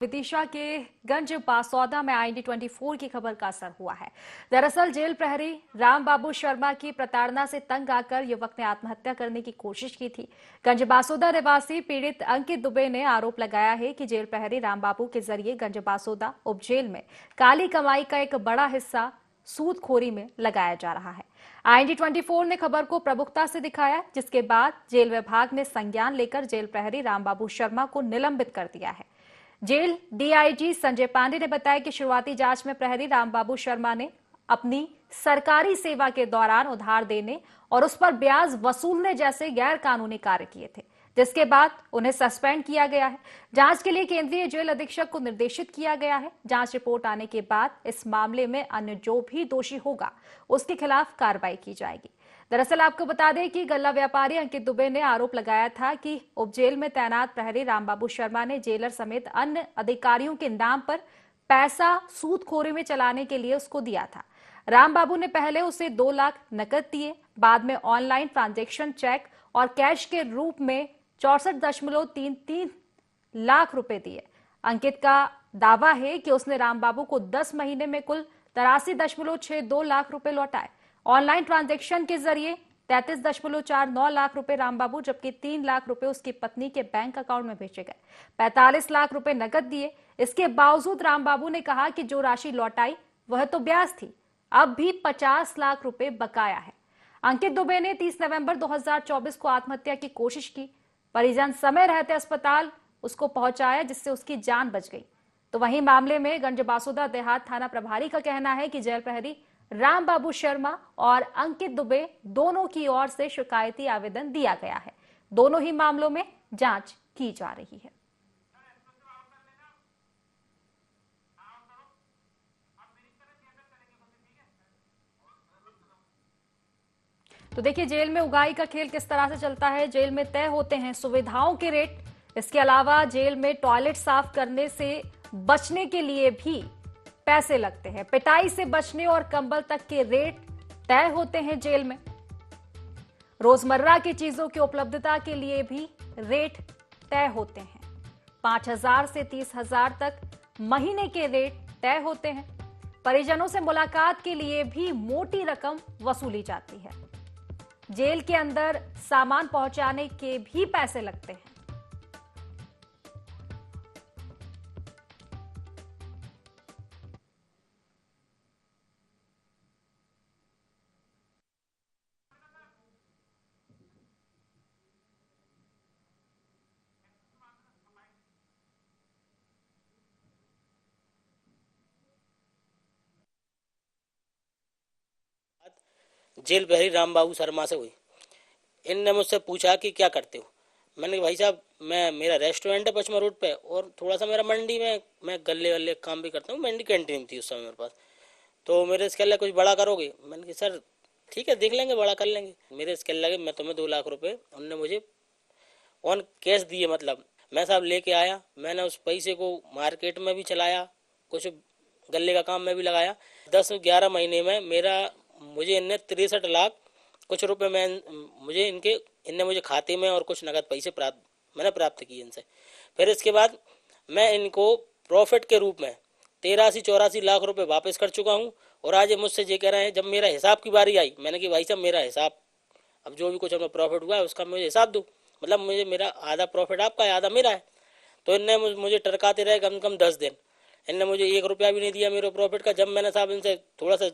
विदिशा के गंज बासौदा में IND24 की खबर का असर हुआ है। दरअसल जेल प्रहरी राम बाबू शर्मा की प्रताड़ना से तंग आकर युवक ने आत्महत्या करने की कोशिश की थी। गंज बासौदा निवासी पीड़ित अंकित दुबे ने आरोप लगाया है कि जेल प्रहरी राम बाबू के जरिए गंज बासौदा उपजेल में काली कमाई का एक बड़ा हिस्सा सूदखोरी में लगाया जा रहा है। IND24 ने खबर को प्रमुखता से दिखाया, जिसके बाद जेल विभाग ने संज्ञान लेकर जेल प्रहरी राम बाबू शर्मा को निलंबित कर दिया है। जेल DIG संजय पांडे ने बताया कि शुरुआती जांच में प्रहरी रामबाबू शर्मा ने अपनी सरकारी सेवा के दौरान उधार देने और उस पर ब्याज वसूलने जैसे गैर कानूनी कार्य किए थे, जिसके बाद उन्हें सस्पेंड किया गया है। जांच के लिए केंद्रीय जेल अधीक्षक को निर्देशित किया गया है। जांच रिपोर्ट आने के बाद इस मामले में अन्य जो भी दोषी होगा उसके खिलाफ कार्रवाई की जाएगी। दरअसल आपको बता दें कि गल्ला व्यापारी अंकित दुबे ने आरोप लगाया था कि उपजेल में तैनात प्रहरी रामबाबू शर्मा ने जेलर समेत अन्य अधिकारियों के नाम पर पैसा सूदखोरी में चलाने के लिए उसको दिया था। रामबाबू ने पहले उसे 2 लाख नकद दिए, बाद में ऑनलाइन ट्रांजैक्शन चेक और कैश के रूप में 64.33 लाख रुपए दिए। अंकित का दावा है कि उसने रामबाबू को 10 महीने में कुल 83.62 लाख रुपए लौटाए। ऑनलाइन ट्रांजैक्शन के जरिए 33.49 लाख रुपए रामबाबू, जबकि 3 लाख रुपए उसकी पत्नी के बैंक अकाउंट में भेजे गए। 45 लाख रुपए नकद दिए। इसके बावजूद रामबाबू ने कहा कि जो राशि लौटाई वह तो ब्याज थी, अब भी 50 लाख रुपए बकाया है। अंकित दुबे ने 30 नवंबर 2024 को आत्महत्या की कोशिश की। परिजन समय रहते अस्पताल उसको पहुंचाया, जिससे उसकी जान बच गई। तो वहीं मामले में गंज बासौदा देहात थाना प्रभारी का कहना है कि जेल प्रहरी राम बाबू शर्मा और अंकित दुबे दोनों की ओर से शिकायती आवेदन दिया गया है। दोनों ही मामलों में जांच की जा रही है। तो देखिए जेल में उगाही का खेल किस तरह से चलता है। जेल में तय होते हैं सुविधाओं के रेट। इसके अलावा जेल में टॉयलेट साफ करने से बचने के लिए भी पैसे लगते हैं। पिटाई से बचने और कंबल तक के रेट तय होते हैं जेल में। रोजमर्रा की चीजों की उपलब्धता के लिए भी रेट तय होते हैं। 5,000 से 30,000 तक महीने के रेट तय होते हैं। परिजनों से मुलाकात के लिए भी मोटी रकम वसूली जाती है। जेल के अंदर सामान पहुंचाने के भी पैसे लगते हैं। जेल प्रहरी राम बाबू शर्मा से हुई। इनने मुझसे पूछा कि क्या करते हो। मैंने कहा भाई साहब मेरा रेस्टोरेंट है पचमा रोड पे, और थोड़ा सा मेरा मंडी में मैं गले वल्ले काम भी करता हूँ। मंडी कैंटीन थी उस समय मेरे पास। तो मेरे इसके लिए कुछ बड़ा करोगे? मैंने कहा सर ठीक है देख लेंगे, बड़ा कर लेंगे। मेरे इसके लगे मैं तुम्हें 2 लाख रुपए उनने मुझे ऑन कैश दिए। मतलब मैं साहब लेके आया। मैंने उस पैसे को मार्केट में भी चलाया, कुछ गले का काम में भी लगाया। 10-11 महीने में मुझे इनने 63 लाख कुछ रुपए में इनने मुझे खाते में और कुछ नगद पैसे मैंने प्राप्त किए इनसे। फिर इसके बाद मैं इनको प्रॉफिट के रूप में 83-84 लाख रुपए वापस कर चुका हूँ। और आज ये मुझसे ये कह रहे हैं, जब मेरा हिसाब की बारी आई, मैंने कहा भाई साहब मेरा हिसाब, अब जो भी कुछ हमें प्रॉफिट हुआ है उसका मुझे हिसाब दो। मतलब मेरा आधा प्रॉफिट आपका है, आधा मेरा है। तो इनने मुझे टरकाते रहे कम से कम 10 दिन। इनने मुझे 1 रुपया भी नहीं दिया मेरे प्रॉफिट का। जब मैंने साहब इनसे थोड़ा सा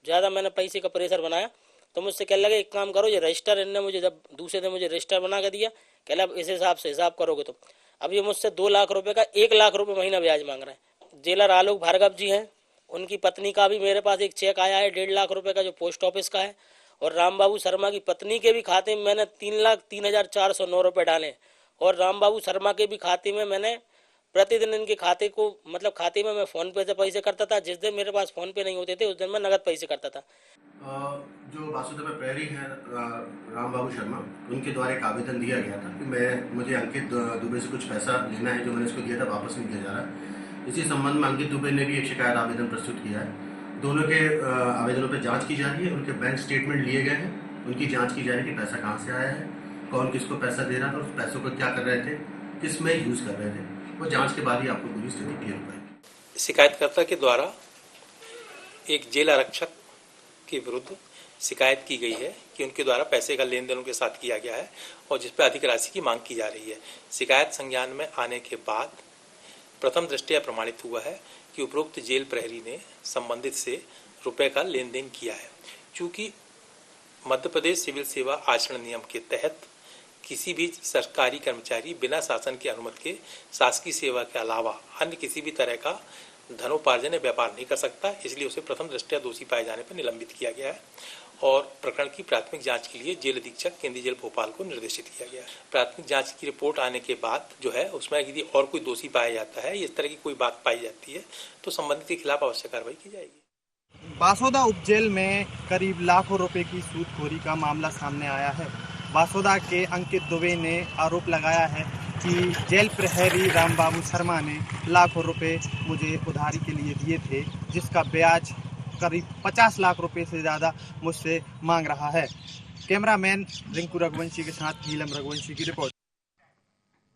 ज़्यादा मैंने पैसे का प्रेशर बनाया तो मुझसे कह लगे एक काम करो, ये रजिस्टर इनने मुझे जब दूसरे दिन मुझे रजिस्टर बना कर दिया, कह लगा इस हिसाब से हिसाब करोगे तो अब ये मुझसे 2 लाख रुपए का 1 लाख रुपए महीना ब्याज मांग रहे हैं। जेलर आलोक भार्गव जी हैं, उनकी पत्नी का भी मेरे पास एक चेक आया है 1.5 लाख रुपए का, जो पोस्ट ऑफिस का है। और रामबाबू शर्मा की पत्नी के भी खाते में मैंने 3,03,409 रुपये डाले। और रामबाबू शर्मा के भी खाते में मैंने प्रतिदिन इनके खाते को, मतलब खाते में मैं फ़ोन पे से पैसे करता था। जिस दिन मेरे पास फ़ोन पे नहीं होते थे उस दिन मैं नगद पैसे करता था। जो बासुदा में प्रहरी हैं राम बाबू शर्मा, उनके द्वारा एक आवेदन दिया गया था कि मुझे अंकित दुबे से कुछ पैसा लेना है, जो मैंने इसको दिया था वापस नहीं किया जा रहा। इसी संबंध में अंकित दुबे ने भी एक शिकायत आवेदन प्रस्तुत किया है। दोनों के आवेदनों पर जांच की जा रही है। उनके बैंक स्टेटमेंट लिए गए हैं, उनकी जांच की जा रही है कि पैसा कहाँ से आया है, कौन किसको पैसा दे रहा था, उस पैसों को क्या कर रहे थे, किस में यूज़ कर रहे थे। वो जांच के बाद ही आपको पूरी स्थिति क्लियर हो पाएगी। शिकायतकर्ता के द्वारा एक जेल आरक्षक के विरुद्ध शिकायत की गई है कि उनके द्वारा पैसे का लेन देन उनके साथ किया गया है और जिस पर अधिक राशि की मांग की जा रही है। शिकायत संज्ञान में आने के बाद प्रथम दृष्टया प्रमाणित हुआ है कि उपरोक्त जेल प्रहरी ने संबंधित से रुपए का लेन देन किया है। चूंकि मध्य प्रदेश सिविल सेवा आचरण नियम के तहत किसी भी सरकारी कर्मचारी बिना शासन की अनुमति के शासकीय सेवा के अलावा अन्य किसी भी तरह का धनोपार्जन या व्यापार नहीं कर सकता, इसलिए उसे प्रथम दृष्टया दोषी पाए जाने पर निलंबित किया गया है और प्रकरण की प्राथमिक जांच के लिए जेल अधीक्षक केंद्रीय जेल भोपाल को निर्देशित किया गया है। प्राथमिक जांच की रिपोर्ट आने के बाद जो है उसमें यदि और कोई दोषी पाया जाता है, इस तरह की कोई बात पाई जाती है तो संबंधित के खिलाफ आवश्यक कार्रवाई की जाएगी। बासोदा उपजेल में करीब लाखों रुपए की सूदखोरी का मामला सामने आया है। बासोदा के अंकित दुबे ने आरोप लगाया है कि जेल प्रहरी रामबाबू शर्मा ने लाखों रुपए मुझे उधारी के लिए दिए थे, जिसका ब्याज करीब 50 लाख रुपए से ज़्यादा मुझसे मांग रहा है। कैमरामैन रिंकू रघुवंशी के साथ नीलम रघुवंशी की रिपोर्ट।